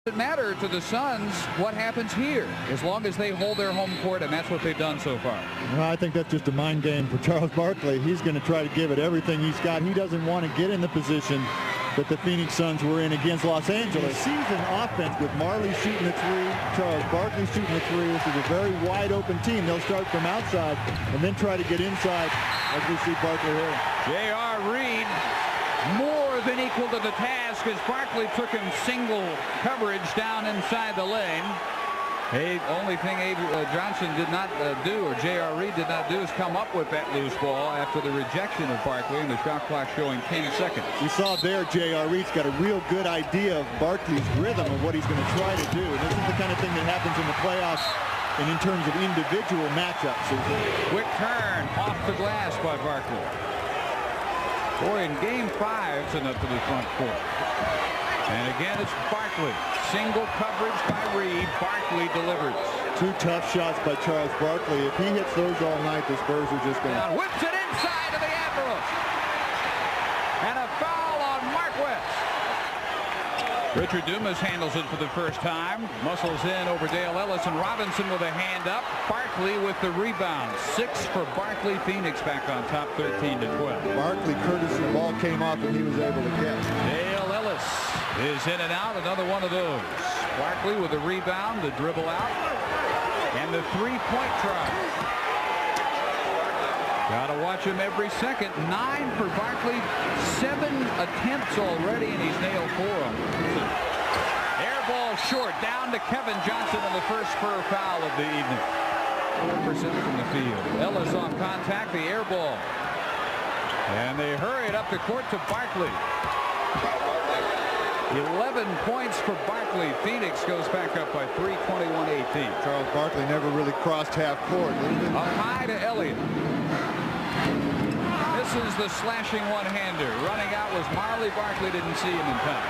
Doesn't matter to the Suns what happens here as long as they hold their home court, and that's what they've done so far. Well, I think that's just a mind game for Charles Barkley. He's going to try to give it everything he's got. He doesn't want to get in the position that the Phoenix Suns were in against Los Angeles. Season offense with Marley shooting the three, Charles Barkley shooting the three. This is a very wide open team. They'll start from outside and then try to get inside as we see Barkley here. J.R. Reed more than equal to the task as Barkley took him single coverage down inside the lane. Only thing Johnson did not do, or J.R. Reed did not do, is come up with that loose ball after the rejection of Barkley, and the shot clock showing 10 seconds. We saw there J.R. Reed's got a real good idea of Barkley's rhythm of what he's going to try to do. And this is the kind of thing that happens in the playoffs and in terms of individual matchups. Quick turn off the glass by Barkley. Boy, in game 5, it's up to the front court. And again, it's Barkley. Single coverage by Reed. Barkley delivers. Two tough shots by Charles Barkley. If he hits those all night, the Spurs are just going to... Whips it inside of the Admirals. And a foul on Mark West. Richard Dumas handles it for the first time. Muscles in over Dale Ellis, and Robinson with a hand up. Barkley with the rebound. 6 for Barkley. Phoenix back on top 13-12. Barkley, courtesy ball came off and he was able to catch. Dale Ellis is in and out. Another one of those. Barkley with the rebound, the dribble out, and the three-point try. Got to watch him every second. 9 for Barkley. 7 attempts already, and he's nailed 4 of them. Air ball short, down to Kevin Johnson in the first Spur foul of the evening. 4% from the field. Ellis on contact, the air ball. And they hurry it up the court to Barkley. 11 points for Barkley. Phoenix goes back up by 3, 21-18. Charles Barkley never really crossed half court. Up high to Elliott. This is the slashing one-hander. Running out was Marley. Barkley didn't see him in time.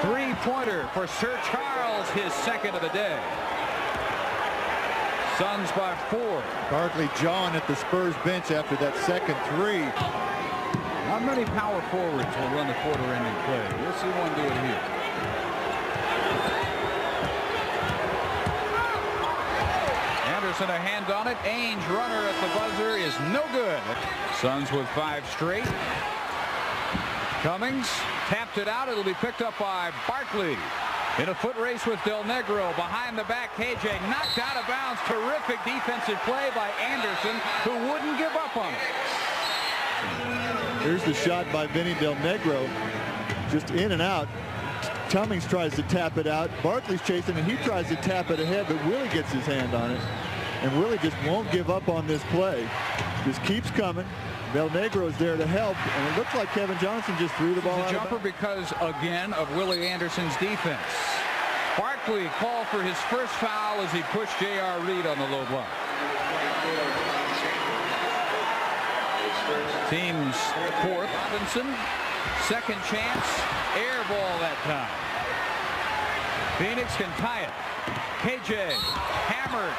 Three-pointer for Sir Charles, his second of the day. Suns by 4. Barkley jawing at the Spurs bench after that second three. How many power forwards will run the quarter-ending play? We'll see one do it here. Anderson a hand on it. Ainge, runner at the buzzer, is no good. Suns with 5 straight. Cummings tapped it out. It'll be picked up by Barkley. In a foot race with Del Negro. Behind the back, KJ knocked out of bounds. Terrific defensive play by Anderson, who wouldn't give up on it. Here's the shot by Vinny Del Negro. Just in and out. Cummings tries to tap it out. Barkley's chasing, and he tries to tap it ahead, but Willie gets his hand on it. And Willie just won't give up on this play. Just keeps coming. Del Negro's there to help, and it looks like Kevin Johnson just threw the ball out. The jumper because, again, of Willie Anderson's defense. Barkley called for his first foul as he pushed J.R. Reed on the low block. Team's 4th. Robinson, second chance, air ball that time. Phoenix can tie it. KJ hammered.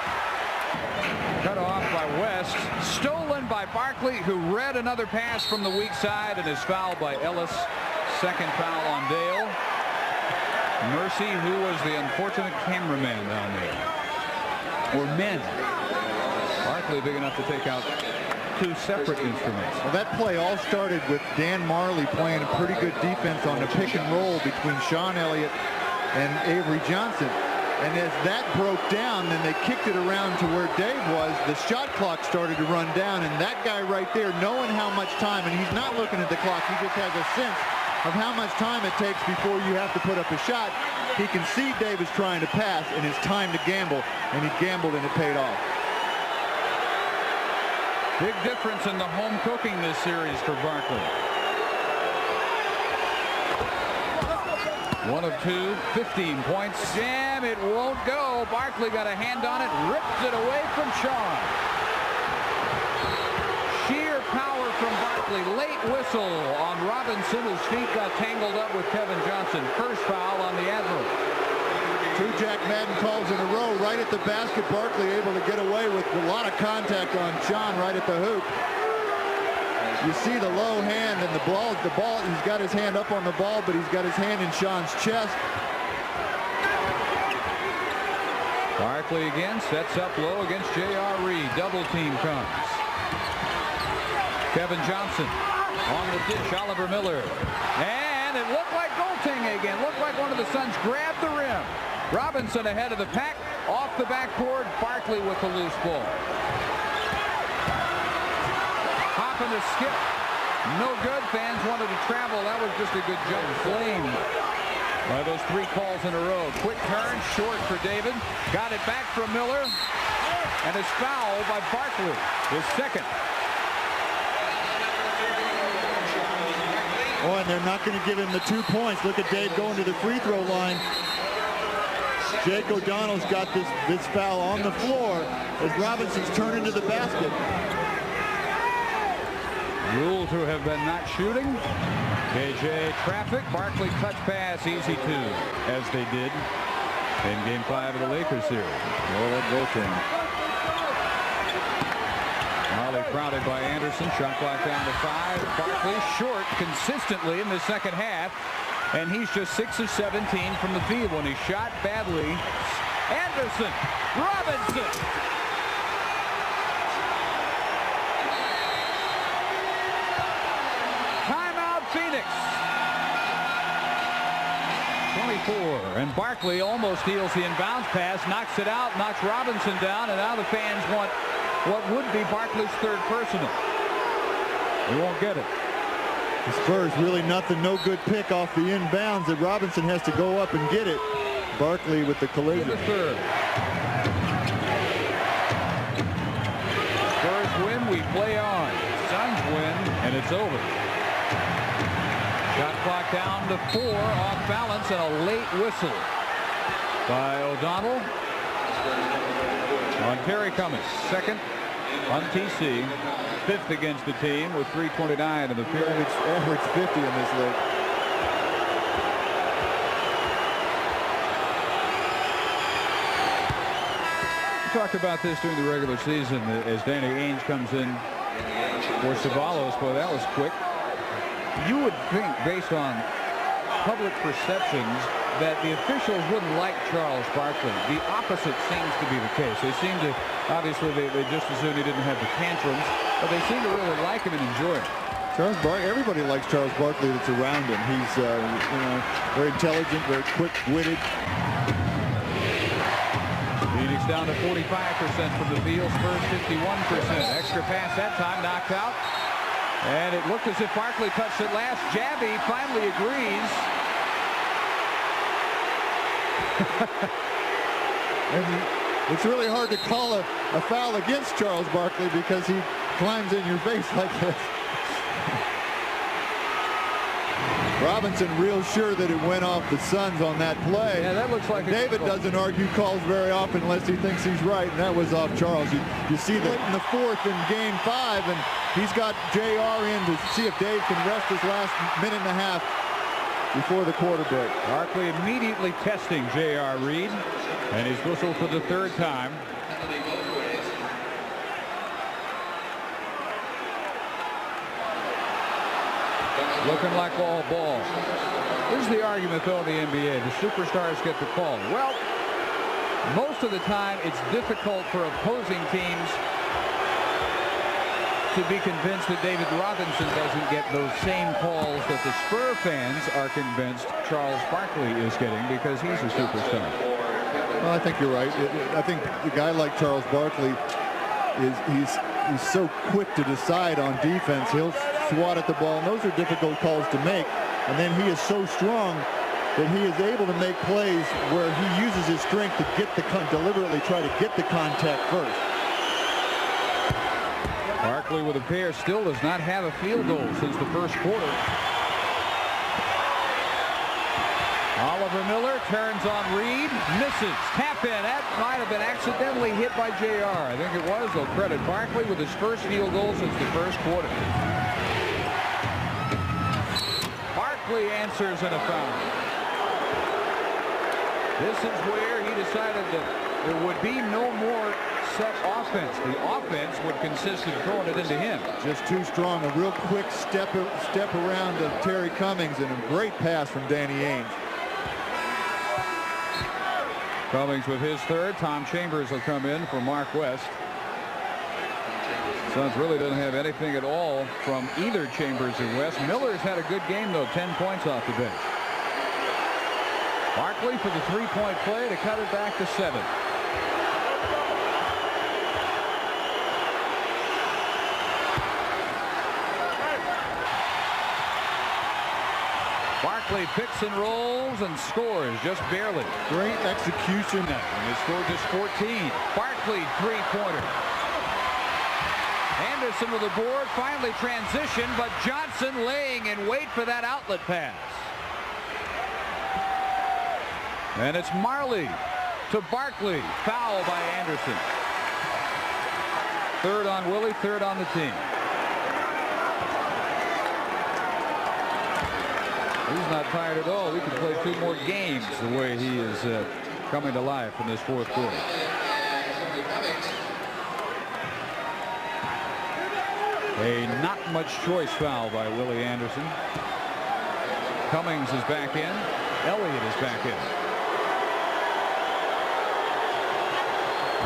Cut off by West. Stolen by Barkley, who read another pass from the weak side and is fouled by Ellis. Second foul on Dale. Mercy, who was the unfortunate cameraman down there. Or men. Barkley big enough to take out 2 separate instruments. Well, that play all started with Dan Marley playing a pretty good defense on the pick and roll between Sean Elliott and Avery Johnson. And as that broke down, then they kicked it around to where Dave was. The shot clock started to run down, and that guy right there, knowing how much time, and he's not looking at the clock, he just has a sense of how much time it takes before you have to put up a shot. He can see Dave is trying to pass, and it's time to gamble, and he gambled, and it paid off. Big difference in the home cooking this series for Barkley. 1 of 2, 15 points. Jam, it won't go. Barkley got a hand on it, rips it away from Sean. Sheer power from Barkley. Late whistle on Robinson, whose feet got tangled up with Kevin Johnson. First foul on the Admiral. 2 Jack Madden calls in a row right at the basket. Barkley able to get away with a lot of contact on Sean right at the hoop. You see the low hand and the ball, he's got his hand up on the ball, but he's got his hand in Sean's chest. Barkley again sets up low against J.R. Reed. Double team comes. Kevin Johnson on the dish. Oliver Miller. And it looked like goaltending again. Looked like one of the Suns grabbed the rim. Robinson ahead of the pack. Off the backboard. Barkley with the loose ball. Hopping the skip. No good. Fans wanted to travel. That was just a good jump. Flame by those 3 calls in a row. Quick turn, short for David. Got it back from Miller. And it's fouled by Barkley. His second. Oh, and they're not going to give him the 2 points. Look at Dave going to the free throw line. Jake O'Donnell's got this foul on the floor as Robinson's turning to the basket. Ruled to have been not shooting. KJ traffic. Barkley touch pass. Easy 2, as they did in Game 5 of the Lakers series. Well, that goaltending. Molly crowded by Anderson. Shot clock down to 5. Barkley short consistently in the second half. And he's just 6 of 17 from the field when he shot badly. Anderson. Robinson. Phoenix. 24. And Barkley almost steals the inbounds pass, knocks it out, knocks Robinson down, and now the fans want what would be Barkley's 3rd personal. They won't get it. The Spurs really nothing, no good pick off the inbounds that Robinson has to go up and get it. Barkley with the collision. The 3rd. Spurs win, we play on. Suns win, and it's over. Shot clock down to 4, off balance, and a late whistle by O'Donnell on Terry Cummings. 2nd on TC, 5th against the team with 3:29 in the period. Average 50 in this league. We talked about this during the regular season as Danny Ainge comes in for Ceballos. Boy, that was quick. You would think, based on public perceptions, that the officials wouldn't like Charles Barkley. The opposite seems to be the case. They seem to, obviously, they just assumed he didn't have the tantrums, but they seem to really like him and enjoy him. Charles Barkley, everybody likes Charles Barkley that's around him. He's, very intelligent, very quick-witted. Phoenix down to 45% from the field. Spurs 51%. Extra pass that time, knocked out. And it looked as if Barkley touched it last. Jabby finally agrees. And it's really hard to call a foul against Charles Barkley because he climbs in your face like this. Robinson real sure that it went off the Suns on that play. Yeah, that looks like David doesn't argue calls very often unless he thinks he's right, and that was off Charles. You see that in the 4th in Game 5, and he's got JR in to see if Dave can rest his last minute and a half before the quarter break. Barkley immediately testing J.R. Reed, and he's whistled for the 3rd time. Looking like all ball. This is the argument, though, in the NBA. The superstars get the call. Well, most of the time, it's difficult for opposing teams to be convinced that David Robinson doesn't get those same calls that the Spur fans are convinced Charles Barkley is getting because he's a superstar. Well, I think you're right. I think a guy like Charles Barkley he's so quick to decide on defense. He'll swat at the ball, and those are difficult calls to make. And then he is so strong that he is able to make plays where he uses his strength to get deliberately try to get the contact first. Barkley with a pair still does not have a field goal since the 1st quarter. Oliver Miller turns on Reed, misses, tap in. That might have been accidentally hit by JR. I think it was. They'll credit Barkley with his 1st field goal since the 1st quarter. Barkley answers in a foul. This is where he decided that there would be no more set offense. The offense would consist of throwing it into him. Just too strong. A real quick step around of Terry Cummings, and a great pass from Danny Ainge. Cummings with his third. Tom Chambers will come in for Mark West. Suns really doesn't have anything at all from either Chambers or West. Miller's had a good game, though, 10 points off the bench. Barkley for the three-point play to cut it back to 7. Barkley picks and rolls and scores just barely. Great execution. And his score just 14. Barkley three-pointer. Anderson with the board, finally transition, but Johnson laying in wait for that outlet pass. And it's Marley to Barkley. Foul by Anderson. Third on Willie, third on the team. He's not tired at all. We can play 2 more games the way he is coming to life in this fourth quarter. A not much choice foul by Willie Anderson. Cummings is back in. Elliott is back in.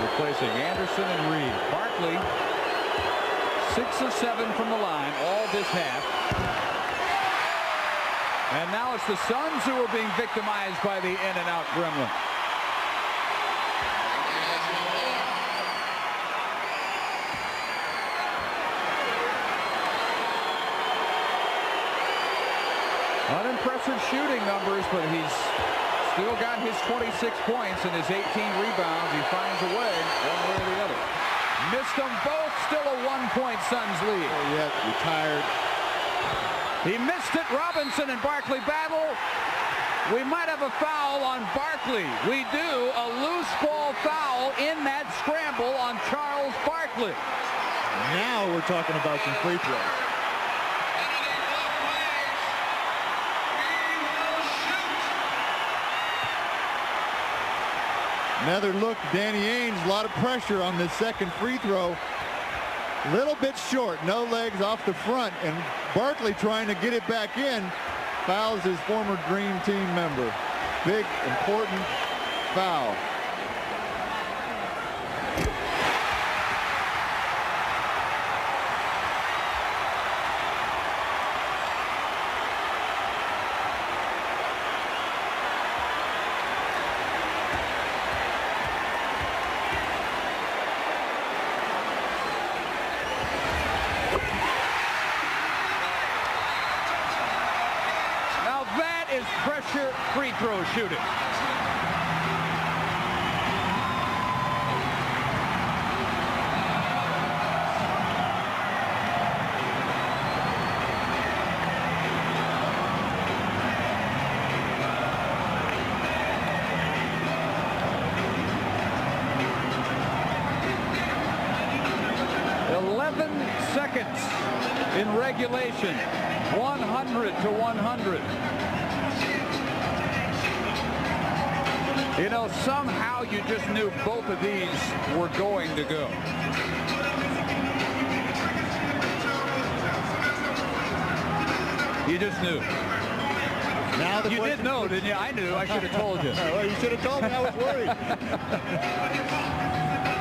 Replacing Anderson and Reed. Barkley 6 of 7 from the line all this half. And now it's the Suns who are being victimized by the in-and-out gremlin. Unimpressive shooting numbers, but he's still got his 26 points and his 18 rebounds. He finds a way one way or the other. Missed them both. Still a 1-point Suns lead. Oh, yeah, retired. He missed it. Robinson and Barkley battle. We might have a foul on Barkley. We do. A loose ball foul in that scramble on Charles Barkley. Now we're talking about some free throws. Another look, Danny Ainge, a lot of pressure on this second free throw. Little bit short, no legs off the front, and Barkley trying to get it back in, fouls his former Dream Team member. Big, important foul. Pressure free throw shooting. Seconds in regulation. 100 to 100. You know, somehow you just knew both of these were going to go. You just knew. Now you did know, didn't you? I knew. I should have told you. Well, you should have told me. I was worried.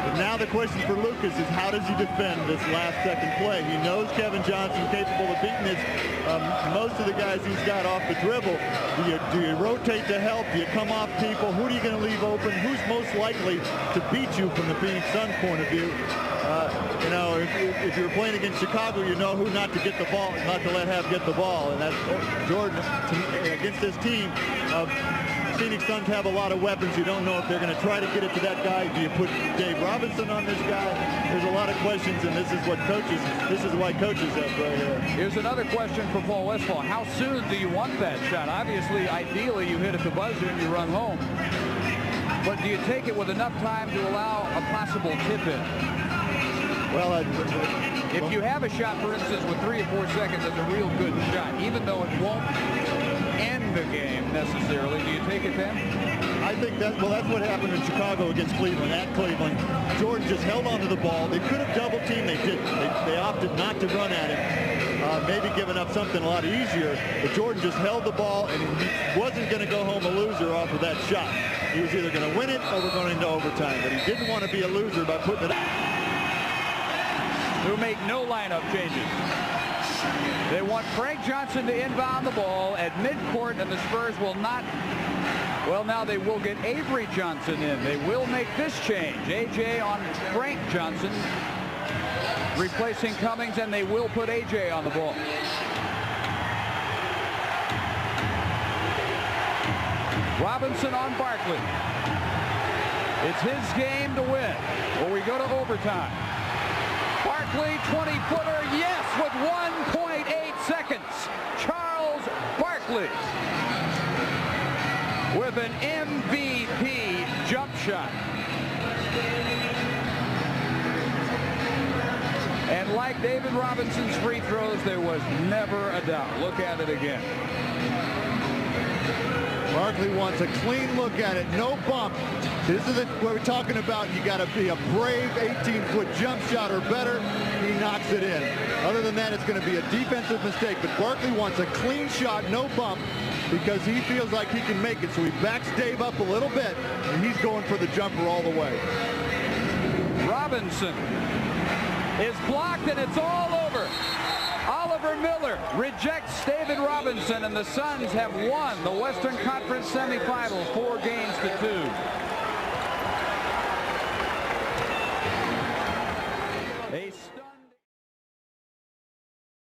But now the question for Lucas is, how does he defend this last second play? He knows Kevin Johnson's capable of beating most of the guys he's got off the dribble. Do you rotate to help? Do you come off people? Who are you going to leave open? Who's most likely to beat you from the Phoenix Suns point of view? You know, if you're playing against Chicago, you know who not to get the ball, not to let get the ball. And that's Jordan against this team. Phoenix Suns have a lot of weapons. You don't know if they're going to try to get it to that guy. Do you put Dave Robinson on this guy? There's a lot of questions, and this is why coaches have right here. Here's another question for Paul Westphal. How soon do you want that shot? Obviously, ideally, you hit at the buzzer and you run home. But do you take it with enough time to allow a possible tip-in? Well, if you have a shot, for instance, with 3 or 4 seconds, that's a real good shot, even though it won't end the game necessarily. Do you take it then? I think that's what happened in Chicago against Cleveland, at Cleveland. Jordan just held onto the ball. They could have double teamed. They didn't. They opted not to run at him. Maybe giving up something a lot easier. But Jordan just held the ball, and he wasn't going to go home a loser off of that shot. He was either going to win it or we're going into overtime. But he didn't want to be a loser by putting it out. Who make no lineup changes. They want Frank Johnson to inbound the ball at midcourt, and the Spurs will not. Well, now they will get Avery Johnson in. They will make this change. A.J. on Frank Johnson, replacing Cummings, and they will put A.J. on the ball. Robinson on Barkley. It's his game to win. Or we go to overtime. Barkley, 20-footer, yes, with 1.8 seconds. Charles Barkley with an MVP jump shot. And like David Robinson's free throws, there was never a doubt. Look at it again. Barkley wants a clean look at it, no bump. This is what we're talking about. You got to be a brave 18-foot jump shot or better. He knocks it in. Other than that, it's going to be a defensive mistake. But Barkley wants a clean shot, no bump, because he feels like he can make it. So he backs Dave up a little bit, and he's going for the jumper all the way. Robinson is blocked, and it's all over. Oliver Miller rejects David Robinson, and the Suns have won the Western Conference semifinal 4-2.